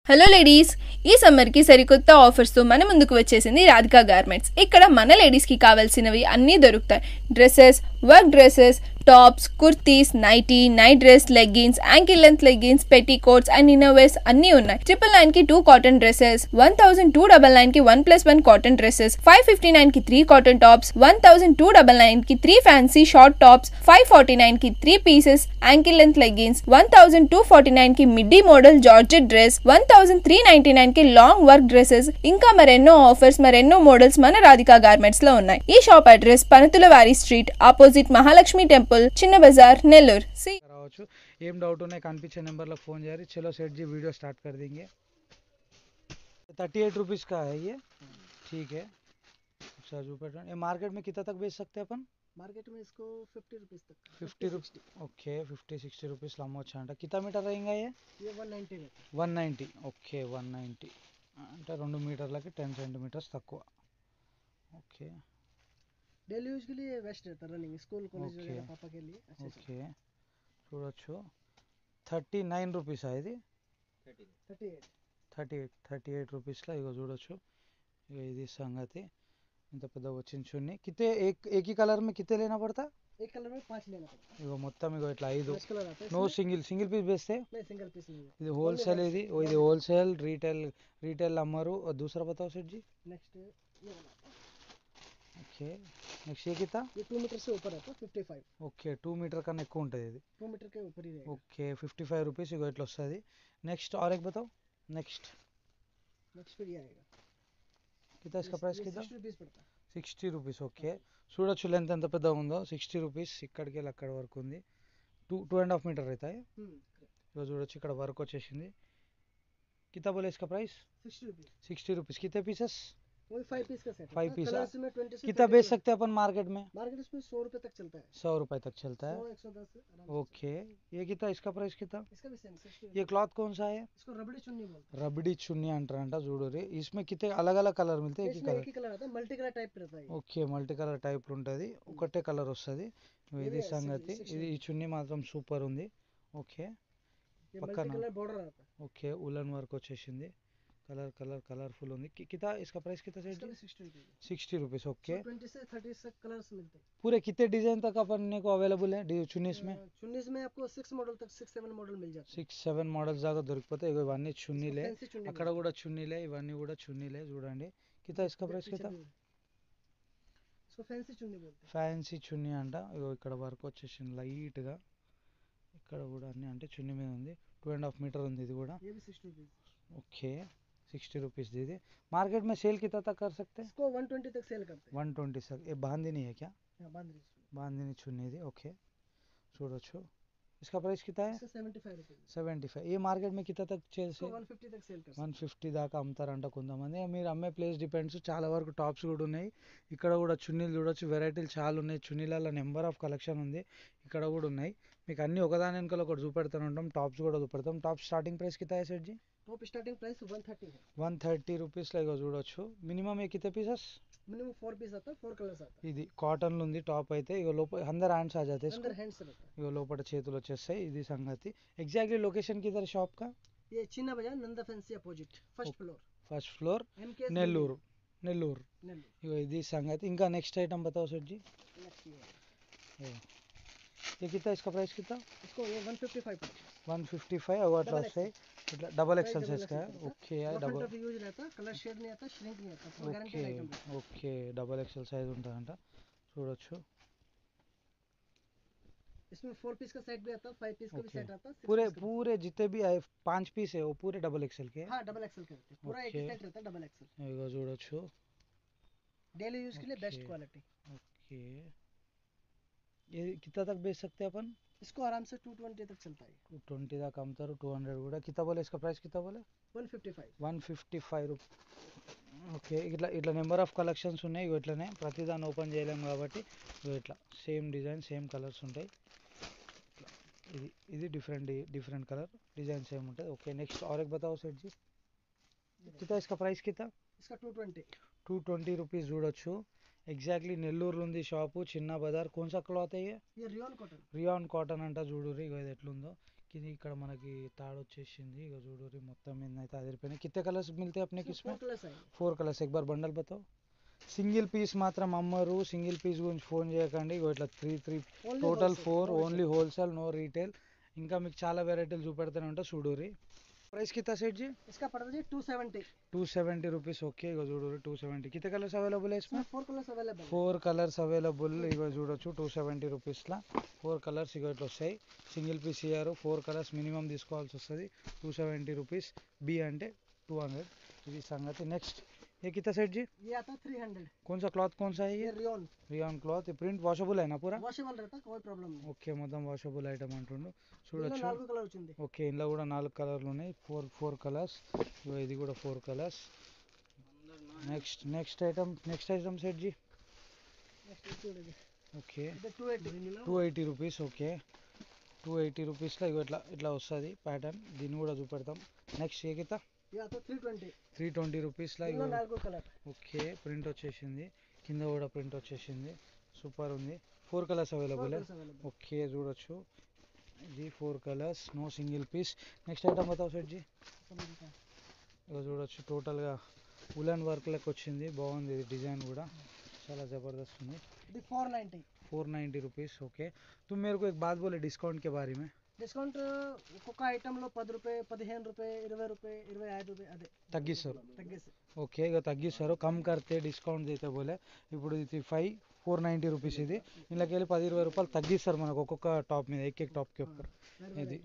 Hello ladies, ఈ సమ్మర్కి సరికొత్త ఆఫర్స్తో మన ముందుకు వచ్చేసింది రాధికా గార్మెంట్స్. ఇక్కడ మన లేడీస్కి కావాల్సినవి అన్నీ దొరుకుతాయి. Dresses, work dresses, tops, kurtis, nighty, night dress, leggings, ankle length leggings, petticoats and innerwears అన్నీ ఉన్నాయి. 999 కి 2 కాటన్ డ్రెస్సెస్, 1299 కి 1+1 కాటన్ డ్రెస్సెస్, 559 కి 3 కాటన్ టాప్స్, 1299 కి 3 ఫ్యాన్సీ షార్ట్ టాప్స్, 549 కి 3 పీసెస్ యాంకిల్ లెంత్ లెగ్గిన్స్, 1249 కి మిడ్డీ మోడల్ జార్జెట్ డ్రెస్, 1399 కి long work dresses, ఇంకా మరెన్నో ఆఫర్స్, మరెన్నో మోడల్స్ మన రాధికా గార్మెంట్స్ లో ఉన్నాయి. ఈ షాప్ అడ్రస్ పనతులవారి street, opposite Mahalakshmi temple, Chinna Bazaar, Nellore. రావచ్చు. ఏం డౌట్ ఉన్నాయి కనిపించే నెంబర్లకు फ़ोन చేయాలి. चलो सेठ जी वीडियो स्टार्ट कर देंगे. 38 रुपीज़ का है ये. ठीक है सर जो पैटर्न ये मार्केट में कितना तक बेच सकते हैं अपन? मार्केट में इसको 50 रुपीज़ तक. 50 रुपीज़. ओके 50-60 रुपीज़ लामो अच्छा अंटा. कितना मीटर रहेगा ये? 190 मीटर. 190. ఓకే 190 అంటే 2 మీటర్లకి 10 సెంటీమీటర్స్ తక్కువ. ఓకే डेली यूज के लिए बेस्ट रहता है. रनिंग स्कूल कॉलेज वगैरह पापा के लिए अच्छे से. ఓకే చూడొచ్చు. 39 రూపీస్ ఇది. 38 రూపీస్లో ఇగో చూడొచ్చు. ఇక ఇది సంగతి. ఇంత పెద్ద వచ్చింది చున్నీ. कितने एक ही कलर में कितने लेना पड़ता? एक कलर में 5 लेना पड़ता है. ఇగో మొత్తం ఇగో ఇట్లా 5. 5 कलर आता है. నో సింగిల్ పీస్ बेचते? नहीं सिंगल पीस नहीं है. ఇది హోల్సేల్. ఇది హోల్సేల్ రీటైల్ అమ్మరు. और दूसरा बताओ सेठ जी. नेक्स्ट ये वाला ఓకే నెక్స్ట్ ये कितना? ये 2 मीटर से ऊपर है तो 55. ఓకే 2 మీటర్ కన్నా ఎక్కువ ఉంటుంది ఇది. 2 मीटर के ऊपर ही रहेगा. ఓకే 55 రూపీస్ ఇగో ఇట్లా వస్తుంది. నెక్స్ట్ और एक बताओ. नेक्स्ट फिर ये आएगा. कितना इसका प्राइस कितना? 60 रुपीस पड़ता है. 60 రూపీస్. ఓకే చూడొచ్చు లెంత్ ఎంత పెద్దగా ఉందో. 60 రూపీస్. ఇక్కడికి వెళ్ళి అక్కడ వరకు ఉంది. 2.5 మీటర్ అవుతాయి. ఇగో చూడొచ్చు ఇక్కడ వర్క్ వచ్చేసింది. कितना बोले इसका प्राइस? 60 रुपीस. 60 रुपीस. कितने पीसेस? वही 5 पीस का सेट है. 5 पीस. कलर्स में 20 से कितना बेच सकते हैं अपन मार्केट में? मार्केट इसमें 100 रुपए तक चलता है. 100 रुपए तक चलता है. 100 110 आराम से. ओके ये कितना इसका प्राइस कितना? इसका भी सेम 60. ये क्लॉथ कौन सा है? इसको रबड़ी चुन्नी बोलते हैं. रबड़ी चुन्नी अंटाరంట చూడరి. इसमें कितने अलग अलग कलर मिलते हैं? इसमें एक ही कलर आता है. मल्टी कलर टाइप रहता है. ఓకే మల్టీ కలర్ టైప్ ఉంటుంది. ఒకటే కలర్ వస్తుంది. ఇది సంగతి. ఇది ఈ చున్నీ మాత్రం సూపర్ ఉంది. ఓకే ये పక్కన मल्टी कलर बॉर्डर आता है. ఓకే ఉలన్ వర్క్ వచ్చేసింది. कलरफुल ఉంది. कितना इसका प्राइस कितना सेठ इसका जी? भी 60 रुपए. 60 रुपीस. ओके 20 से 30 तक कलर्स मिलते हैं. पूरे कितने डिजाइन तक अपन को अवेलेबल है చున్నీస్ में? चुन्नीस में आपको 6 मॉडल तक 6-7 मॉडल मिल जाते हैं. 6-7 మోడల్స్ దాకా దొరికిపోతాయి. ఇవన్నీ చున్నీలే. फैंसी चुन्नी అక్కడ కూడా చున్నీలే. ఇవన్నీ కూడా చున్నీలే. చూడండి. कितना इसका प्राइस कितना? इसको फैंसी चुन्नी बोलते हैं. ఫ్యాన్సీ చున్నీ అంట. ఇగో ఇక్కడ వర్క్ వచ్చేసింది లైట్ గా. ఇక్కడ కూడా అన్ని అంటే చున్నీ మీద ఉంది. 2.5 మీటర్ ఉంది ఇది కూడా. ये भी 60 रुपए. ओके 60 रुपीस दीदी. मार्केट में सेल कितना तक कर सकते हैं? इसको 120 तक सेल करते हैं. 120 तक. ये बांधनी है क्या? हां बांधनी. बांधनी चुन्नी दी. ओके చూడొచ్చు. इसका प्राइस कितना है? इसका 75 रुपए. 75. ये मार्केट में कितना तक సేల్? इसको 150 तक सेल करते हैं. 150 దాకా అమ్ముతారంట కొంతమంది. మీరు అమ్మే ప్లేస్ డిపెండ్స్. చాలా వరకు టాప్స్ కూడా ఉన్నాయి. ఇక్కడ కూడా చున్నీలు చూడొచ్చు. వెరైటీలు చాలా ఉన్నాయి. చున్నీలలో నెంబర్ ఆఫ్ కలెక్షన్ ఉంది. ఇక్కడ కూడా ఉన్నాయి. మీకు అన్ని ఒకదాని వెనకాల ఒకటి చూపెడుతూనే ఉంటాం. టాప్స్ కూడా చూపెడతాం. టాప్ స్టార్టింగ్ ప్రైస్ कितना है सेठ जी? टॉप स्टार्टिंग प्राइस 130 है. 130 రూపీస్లో ఇగో చూడొచ్చు. మినిమం ఏ कितने पीसेस? मिनिमम 4 पीस आता है. 4 कलर्स आता है. ఇది కాటన్ లో ఉంది టాప్ అయితే. ఇగో లోపల అందర్ హ్యాండ్స్ ఆ जाते हैं अंदर हैंड्स रहता है. ఇగో లోపల చేతులు వచ్చేస్తాయి. ఇది సంగతి. ఎగ్జాక్ట్లీ లొకేషన్ किधर शॉप का? ये Chinna Bazaar Nanda fancy opposite first floor. First floor MK Nellore. Nellore. ఇగో ఇది సంగతి. ఇంకా నెక్స్ట్ ఐటమ్ बताओ सेठ जी. नेक्स्ट ये कितना इसका प्राइस कितना? इसको ये 155 पड़ता है. 155 और अट्रा से डबल एक्सल साइज का है. ओके यार डबल डबल. यूज रहता है. कलर शेड नहीं आता, श्रिंक नहीं आता. Full guarantee okay item. Okay double XL size ఉంటుందంట. చూడొచ్చు. इसमें 4 पीस का सेट भी आता है. 5 पीस का भी ओके. सेट आता है. 6 पूरे पीस का भी. पूरे जितने भी आए 5 पीस है वो पूरे डबल एक्सएल के हैं. हाँ डबल एक्सल करते हैं. पूरा एक ही ओके. सेट रहता है डबल एक्सल. ఇగో చూడొచ్చు. डेली यूज के लिए बेस्ट ओके. क्वालिटी. ओके ये कितना तक बेच सकते हैं अपन? इसको आराम से 220 तक चलता है. 220 దాకా అమ్ముతారు. 200 కూడా. कितना बोले इसका प्राइस कितना बोले? 155. 155 రూపీ. ఓకే ఇట్లా ఇట్లా నెంబర్ ఆఫ్ కలెక్షన్స్ ఉన్నాయి. ఇగో ఇట్లనే ప్రతిదాన్ని ఓపెన్ చేయలేము కాబట్టి ఇగో ఇట్లా సేమ్ డిజైన్ సేమ్ కలర్స్ ఉంటాయి. ఇట్లా ఇది డిఫరెంట్ కలర్ డిజైన్ సేమ్ ఉంటుంది. ఓకే నెక్స్ట్ और एक बताओ सेठ जी. कितना इसका प्राइस कितना? इसका 220. 220 రూపీస్ చూడొచ్చు. ఎగ్జాక్ట్లీ నెల్లూరు ఉంది షాపు. చిన్న బజార్. कौन सा क्लॉथ है ये? ये रियोन कॉटन. रियॉन कॉटन అంట. చూడుర్రి ఇగో ఇది ఎట్లుందో. ఇది ఇక్కడ మనకి తాడు వచ్చేసింది ఇక చూడు మొత్తం మీద అదిరిపోయినాయి कितने कलर्स मिलते हैं अपने इसमें इसमें 4 कलर्स आएंगे 4 कलर्स एक बार बंडल बताओ సింగిల్ పీస్ మాత్రం అమ్మరు సింగిల్ పీస్ గురించి ఫోన్ చేయకండి ఇగో ఇట్లా three Only total wholesale, 4 no only wholesale no retail ఇంకా మీకు చాలా వెరైటీలు చూపెడతానే ఉంటా చూడురి ప్రైస్ कितना सेठ जी इसका पड़ता है 270 270 रुपीस ఓకే ఇగో చూడురి 270 कितने कलर्स अवेलेबल है इसमें इसमें 4 कलर्स अवेलेबल है 4 కలర్స్ అవైలబుల్ ఇగో చూడొచ్చు 270 రూపీస్లా 4 కలర్స్ ఇగో ఇట్లా వస్తాయి సింగిల్ పీస్ ఇయ్యారు 4 కలర్స్ మినిమం తీసుకోవాల్సి వస్తుంది 270 రూపీస్ బి అంటే 200 ఇది సంగతి నెక్స్ట్ ये कितना सेठ जी ये आता है 300 कौन सा क्लॉथ कौन सा है ये ये rayon rayon cloth print washable है ना पूरा వాషబుల్ रहता कोई ప్రాబ్లం नहीं ఓకే మొత్తం వాషబుల్ ఐటమ్ అంటుండు దీనిలో చూడొచ్చు 4 కలర్ వచ్చింది ఓకే ఇందులో కూడా 4 కలర్లు ఉన్నాయి 4 కలర్స్ ఇది కూడా 4 కలర్స్ నెక్స్ట్ ఐటమ్ సెట్ జీ నెక్స్ట్ చూడండి ఓకే ఇది 280 280 రూపీస్ ఓకే 280 రూపీస్లో ఇగో ఇట్లా వస్తుంది ప్యాటర్న్ దీన్ని కూడా చూపెడతాం నెక్స్ట్ ఏ కితా ये आता है 320 320 రూపీస్లో దీనిలో ఇగో 4 కలర్ ఓకే ప్రింట్ వచ్చేసింది కింద కూడా ప్రింట్ వచ్చేసింది సూపర్ ఉంది 4 కలర్స్ అవైలబుల్ ఓకే చూడొచ్చు ఇది 4 colours no single piece next item బతావు సెట్ జీ ఇక చూడొచ్చు టోటల్గా ఉలన్ వర్క్ లెక్క వచ్చింది బాగుంది ఇది డిజైన్ కూడా చాలా జబర్దస్త్ ఉంది ఇది 490 490 रुपीस ओके तुम मेरे को एक बात बोले डिस्काउंट के बारे में డిస్కౌంట్ ఒక్కొక్క ఐటెంలో 10 రూపాయ 15 రూపాయ 20 రూపాయ 25 రూపాయ అదే తగ్గిస్తారు తగ్గేసి ఓకే ఇక తగ్గిస్తారు కమ్ కడితే డిస్కౌంట్ అయితే పోలే ఇప్పుడు ఇది 490 రూపీస్ ఇది ఇందులోకి వెళ్ళి 10-20 రూపాయలు తగ్గిస్తారు మనకు ఒక్కొక్క టాప్ మీద एक టాప్ के ऊपर ఇది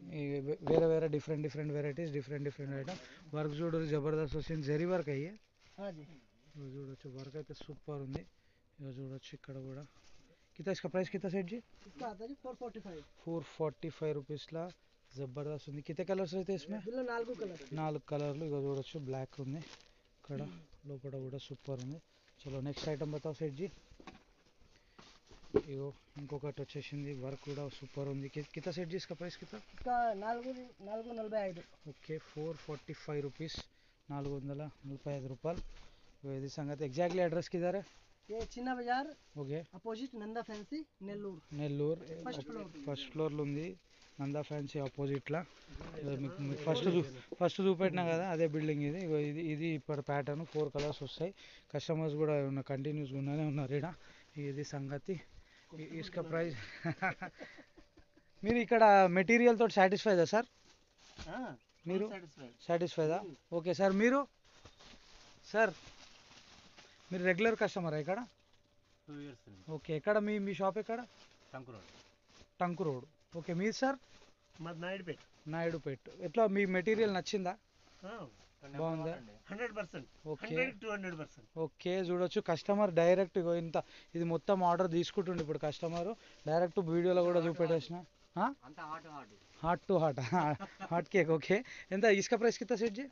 వేరే different varieties different item work చూడు జబర్దస్త్ వచ్చింది జరీ వర్క్ అయ్యే हाँ जी చూడొచ్చు వర్క్ అయితే సూపర్ ఉంది ఇక చూడొచ్చు ఇక్కడ కూడా कितना इसका प्राइस कितना सेठ जी इसका आता है जी 445 445 रुपीस ला जबरदस्त ఉంది कितने कलर्स रहते हैं इसमें దీనిలో 4 కలర్ 4 కలర్లు ఇక చూడొచ్చు బ్లాక్ ఉంది ఇక్కడ లోపల కూడా సూపర్ ఉంది చలో నెక్స్ట్ ఐటమ్ బతావు సెట్ జీ ఇగో ఇంకొకటి వచ్చేసింది వర్క్ కూడా సూపర్ ఉంది कितना सेठ जी इसका प्राइस कितना इसका 445 ఓకే 445 రూపీస్ 445 రూపాయలు ఇది సంగతి ఎగ్జాక్ట్లీ అడ్రస్ किधर है ये Chinna Bazaar okay opposite Nanda fancy Nellore first ఫ్లోర్లో ఉంది నందా ఫ్యాన్సీ ఆపోజిట్లో ఫస్ట్ చూపెట్టినా కదా అదే బిల్డింగ్ ఇది ఇది ఇప్పుడు ప్యాటర్న్ 4 కలర్స్ వస్తాయి కస్టమర్స్ కూడా కంటిన్యూస్గా ఉన్నానే ఉన్నారు ఇక్కడ ఇది సంగతి ఇసుక ప్రైస్ మీరు ఇక్కడ మెటీరియల్ తోటి సాటిస్ఫైదా సార్ మీరు సాటిస్ఫైదా ఓకే సార్ మీరు సార్ మీరు రెగ్యులర్ కస్టమరా ఇక్కడ 2 years ఓకే ఎక్కడ మీ షాప్ ఎక్కడ టంకు రోడ్ ఓకే మీరు సార్ మాది నాయుడుపేట నాయుడుపేట్ ఎట్లా మీ మెటీరియల్ నచ్చిందా బాగుందా 100% ఓకే 100-200%. ఓకే చూడొచ్చు కస్టమర్ డైరెక్ట్ ఇది మొత్తం ఆర్డర్ తీసుకుంటుండే ఇప్పుడు కస్టమర్ డైరెక్ట్ వీడియోలో కూడా చూపెట్టేసిన heart to heart cake okay ఎంత ఇసుక ప్రైస్ కింద సెట్ జీ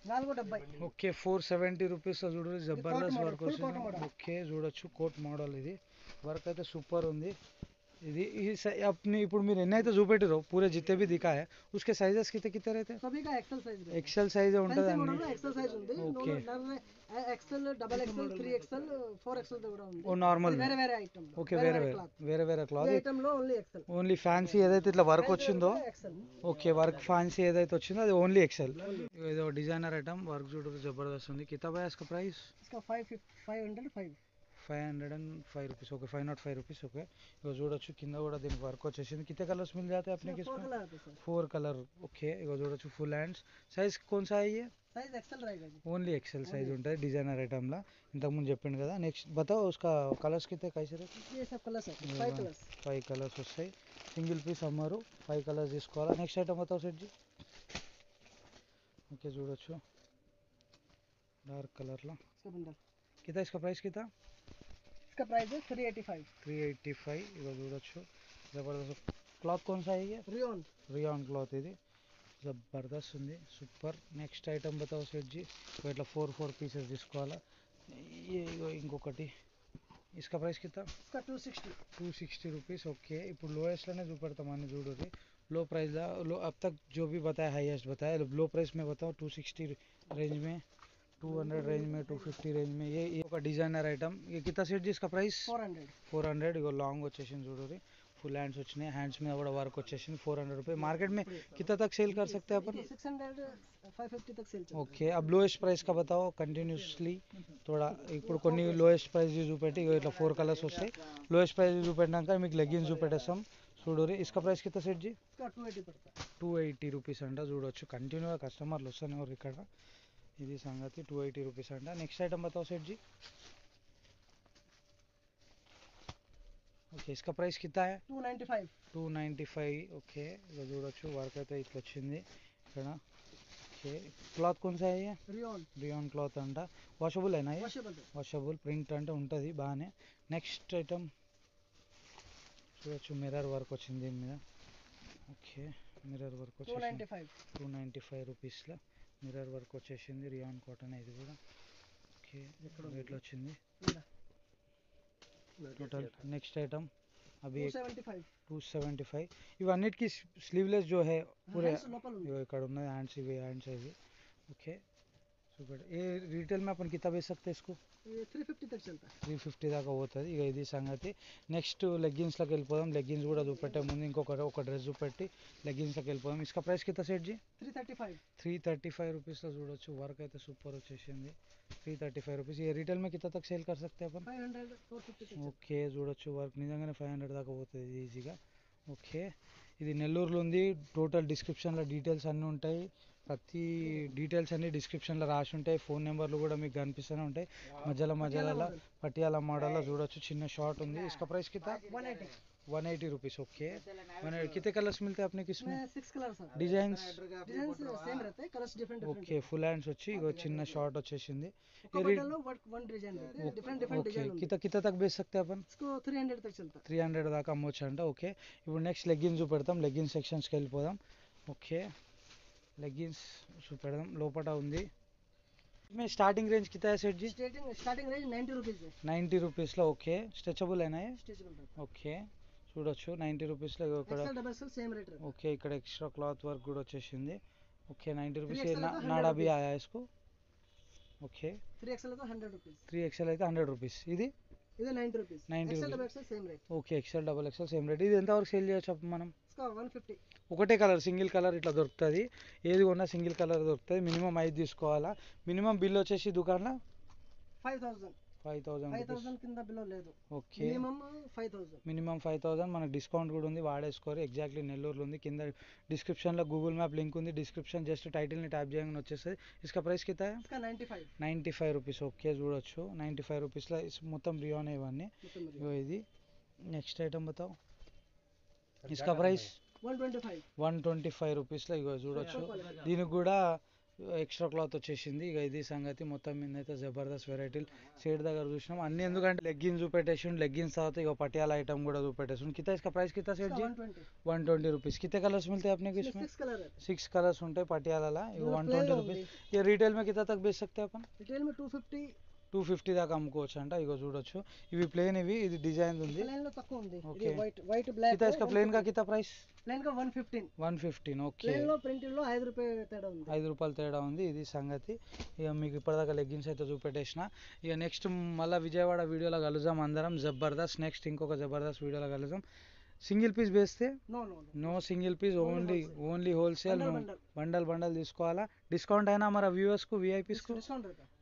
470 ఓకే 470 రూపీస్ చూడరు జబర్దస్త్ వర్క్ వస్తుంది ఓకే చూడొచ్చు కోట్ మోడల్ ఇది వర్క్ అయితే సూపర్ ఉంది ఇది अपनी ఇప్పుడు మీరు ఎన్ని అయితే చూపెట్టారో పూరే जितने भी दिखा है उसके साइजेस कितने रहते हैं सभी का एक्सेल साइज है एक्सेल साइज ఉంటుంది మోడల్ एक्सेल साइज ఉంది okay Excel double XL 3XL 4XL కూడా ఉంది ఓ నార్మల్ వేరే ఐటమ్ ఓకే వేరే క్లాత్ ఐటమ్ లో ఓన్లీ ఎక్సెల్ ఓన్లీ ఫ్యాన్సీ ఏదైతే ఇట్లా వర్క్ వచ్చిందో ఎక్సెల్ ఓకే వర్క్ ఫ్యాన్సీ ఏదైతే వచ్చిందో అది ఓన్లీ ఎక్సెల్ ఏదో డిజైనర్ ఐటమ్ వర్క్ చూడరు జబర్దస్త్ ఉంది కితాబ్ है इसका प्राइस इसका 505 505 रुपीस ओके 505 रुपीस ओके इगो చూడొచ్చు కింద కూడా దీనికి వర్క్ వచ్చేసింది कितने कलर्स मिल जाते हैं अपने किसमें 4 कलर ओके इगो చూడొచ్చు फुल हैंड्स साइज कौन सा है ये साइज एक्सेल रहेगा जी ओनली एक्सेल साइज ఉంటుంది డిజైనర్ ఐటమ్ లా ఇంతకు ముందు చెప్పిండు కదా నెక్స్ట్ बताओ उसका कलर्स कितने कैसे रहते ये सब कलर्स है 5 कलर्स 5 కలర్స్ వస్తాయి సింగిల్ పీస్ అమ్మారు 5 కలర్స్ తీసుకోవాలా నెక్స్ట్ ఐటమ్ बताओ सेठ जी ఓకే చూడొచ్చు డార్క్ కలర్ లో इसका बंडल कितना इसका प्राइस कितना इसका प्राइस है 385 ఇగో చూడొచ్చు జబర్దస్త్ క్లాత్ कौन सा है ये रियॉन क्लॉथ ఇది జబర్దస్త్ ఉంది సూపర్ నెక్స్ట్ ఐటమ్ बताओ सेठ जी ఇట్లా 4 పీసెస్ తీసుకోవాలా ఇగో ఇంకొకటి इसका प्राइस कितना इसका 260 रुपीस ओके ఇప్పుడు లోయెస్ట్ లోనే చూపెడతాం అన్ని చూడొచ్చు लो प्राइस लो अब तक जो भी बताया हाईएस्ट बताया लो प्राइस में बताओ 260 रेंज में 200 रेंज में 250 रेंज में ये ఒక డిజైనర్ ఐటమ్ ये कितना सेट जी इसका प्राइस 400 400 ఇగో లాంగ్ వచ్చేసింది చూడరి फुल हैंड्स వచ్చినాయి హ్యాండ్స్ మీద కూడా వర్క్ వచ్చేసింది 400 रुपये मार्केट में कितना तक सेल कर सकते हैं अपन 600 550 तक सेल चलता ओके अब लोएस्ट प्राइस का बताओ कंटिन्यूसली थोड़ा ఇప్పుడు కొన్ని లోయెస్ట్ ప్రైస్ చూపెట్టి ఇట్లా 4 కలర్స్ వస్తాయి లోయెస్ట్ ప్రైస్ చూపెట్టినాక మీకు లెగ్గిన్స్ చూపెట్టేస్తాం చూడరి इसका प्राइस कितना सेट जी इसका 280 पड़ता है 280 రూపీస్ అంట చూడొచ్చు కంటిన్యూగా కస్టమర్లు వస్తూనే ఉన్నారు ఇక్కడ ఇది సంగతి 280 రూపీస్ అంట నెక్స్ట్ ఐటమ్ बताओ सेट जी ఓకే इसका प्राइस कितना है 295 295 ఓకే ఇక చూడొచ్చు వర్క్ అయితే ఇట్లా వచ్చింది ఇక్కడ ఓకే క్లాత్ कौन सा है ये रियोन క్లాత్ అంట వాషబుల్ అయినా वॉशेबल వాషబుల్ ప్రింట్ అంటే ఉంటుంది బాగానే నెక్స్ట్ ఐటమ్ చూడొచ్చు మిర్రర్ వర్క్ వచ్చింది దీని మీద ఓకే మిర్రర్ వర్క్ వచ్చేసింది 295 రూపీస్లో మిర్రర్ వర్క్ వచ్చేసింది రియాన్ కాటన్ ఇది కూడా ఓకే రేట్లో వచ్చింది टोटल नेक्स्ट आइटम अभी 275 ఇవన్నిటికి స్లీవ్లెస్ जो है पूरे ఇగో ఇక్కడ ఉన్నది హ్యాండ్స్ ఇవి హ్యాండ్స్ ఇవి ఓకే సూపర్ ఏ రీటైల్ में अपन कितना बेच सकते हैं इसको ये 350 तक चलता है 350 దాకా పోతుంది ఇక ఇది సంగతి నెక్స్ట్ లెగ్గిన్స్లోకి వెళ్ళిపోదాం లెగ్గిన్స్ కూడా చూపెట్టే ముందు ఒక డ్రెస్ చూపెట్టి లెగ్గిన్స్లోకి వెళ్ళిపోదాం इसका प्राइस कितना सेट जी 335 రూపీస్లో చూడొచ్చు వర్క్ అయితే సూపర్ వచ్చేసింది 335 రూపీస్ ये रीटेल में कितना तक सेल कर सकते हैं अपन 500 450 ఓకే చూడొచ్చు వర్క్ నిజంగానే 500 దాకా పోతుంది ఈజీగా ఓకే ఇది నెల్లూరులో ఉంది టోటల్ డిస్క్రిప్షన్లో డీటెయిల్స్ అన్నీ ఉంటాయి ప్రతి డీటెయిల్స్ అన్ని డిస్క్రిప్షన్లో రాసి ఉంటాయి ఫోన్ నెంబర్లు కూడా మీకు కనిపిస్తూనే ఉంటాయి మధ్యలో పటియాలా మోడల్లో చూడొచ్చు చిన్న షార్ట్ ఉంది इसका प्राइस कितना 180 रुपीस ओके 180 कितने कलर्स मिलते हैं अपने किसमें 6 कलर्स डिजाइन्स सेम रहते हैं colours different okay full hands వచ్చి ఇగో చిన్న షార్ట్ వచ్చేసింది ఒక బట్టలో వన్ డిజైన్ रहते हैं डिफरेंट डिजाइन कितना कितना तक बेच सकते हैं अपन इसको 300 तक चलता है 300 దాకా అమ్మొచ్చు అంట ఓకే ఇప్పుడు నెక్స్ట్ లెగ్గిన్స్ చూపెడతాం లెగ్గిన్స్ సెక్షన్స్కి వెళ్ళిపోదాం ఓకే లెగ్గిన్స్ చూపెడదాం లోపల ఉంది में स्टार्टिंग रेंज कितना है सेठ जी स्टार्टिंग रेंज 90 रुपीस है 90 రూపీస్లో ఓకే స్ట్రెచబుల్ అయినా स्ट्रेचेबल रहता ఓకే చూడొచ్చు 90 రూపీస్లో ఇక్కడ है डबल एक्सेल सेम रेट रहता ఓకే ఇక్కడ ఎక్స్ట్రా క్లాత్ వర్క్ కూడా వచ్చేసింది ఓకే 90 రూపీస్ 3XL तो 100 नाड़ा भी आया है इसको ఓకే है 3XL तो 100 रुपीस 3XL అయితే 100 రూపీస్ ఇది ఇది 90 rupees 90 XL rupees. Double XL same rate okay XL double XL same rate ఇది ఎంతవరకు సేల్ చేయొచ్చు అప్పుడు మనం इसका 150 ఒకటే కలర్ సింగిల్ కలర్ ఇట్లా దొరుకుతుంది ఏది కొన్నా సింగిల్ కలర్ దొరుకుతుంది మినిమం 5 తీసుకోవాలా మినిమం బిల్ వచ్చేసి దుకాణంలో 5000 5000 కింద బిలో లేదు ఓకే మినిమం 5000 మనకు డిస్కౌంట్ కూడా ఉంది వాడేసుకోరు ఎగ్జాక్ట్లీ నెల్లూరులో ఉంది కింద డిస్క్రిప్షన్లో గూగుల్ మ్యాప్ లింక్ ఉంది డిస్క్రిప్షన్ జస్ట్ టైటిల్ని ట్యాప్ చేయగానే వచ్చేస్తుంది इसका प्राइस कितना है इसका 95 95 రూపీస్ ఓకే చూడొచ్చు 95 రూపీస్లో మొత్తం రియోన్ ఇవన్నీ ఇగో ఇది నెక్స్ట్ ఐటమ్ बताओ इसका प्राइस 125 రూపీస్లో ఇగో చూడొచ్చు దీనికి కూడా ఎక్స్ట్రా క్లాత్ వచ్చేసింది ఇక ఇది సంగతి మొత్తం మీద అయితే జబర్దస్త్ వెరైటీలు సేట్ దగ్గర చూసినాం అన్ని ఎందుకంటే లెగ్గిన్స్ చూపెట్టేసిండు లెగ్గిన్స్ తర్వాత ఇక పటియాలా ఐటమ్ కూడా చూపెట్టేసిండు कितना इसका प्राइस कितना सेठ जी 120 रुपीस कितने कलर्स मिलते हैं अपने को इसमें 6 कलर है 6 कलर्स ఉంటాయి పటియాలా ఇక 120 रुपीस ये रिटेल में कितना तक बेच सकते हैं अपन रिटेल में 250 దాకా అమ్ముకోవచ్చు అంట ఇగో చూడొచ్చు ఇవి ప్లేన్ ఇవి ఇది డిజైన్ ఉంది प्लेन లో తక్కువ ఉంది ఓకే వైట్ బ్లాక్ कितना इसका प्लेन का कितना प्राइस ప్లేన్ కా 115 115 ఓకే ప్లేన్ లో ప్రింటెడ్ లో 5 రూపాయలు తేడా ఉంది 5 రూపాయలు తేడా ఉంది ఇది సంగతి ఇక మీకు ఇప్పటిదాకా లెగ్గిన్స్ అయితే చూపెట్టేసిన ఇక నెక్స్ట్ మళ్ళీ విజయవాడ వీడియోలో కలుద్దాం అందరం జబర్దస్త్ నెక్స్ట్ ఇంకొక జబర్దస్త్ వీడియోలో కలుద్దాం సింగిల్ పీస్ వేస్తే no single piece only wholesale bundle తీసుకోవాలా డిస్కౌంట్ అయినా మన వ్యూవర్స్కు విఐపీస్కు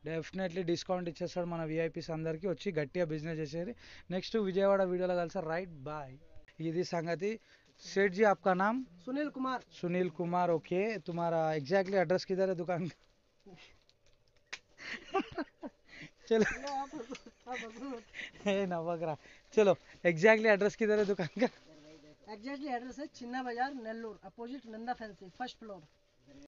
డెఫినెట్లీ డిస్కౌంట్ ఇచ్చేస్తాడు మన విఐపీస్ అందరికీ వచ్చి గట్టిగా బిజినెస్ చేసేది నెక్స్ట్ విజయవాడ వీడియోలో కలిసారు రైట్ బాయ్ ఇది సంగతి सेठ जी आपका नाम सुनील कुमार ओके तुम्हारा एग्जैक्टली एड्रेस किधर है दुकान का चलो ना बकरा चलो एग्जैक्टली एड्रेस किधर है दुकान का एग्जैक्टली एड्रेस है चिन्ना बाजार Nellore opposite Nanda fancy first floor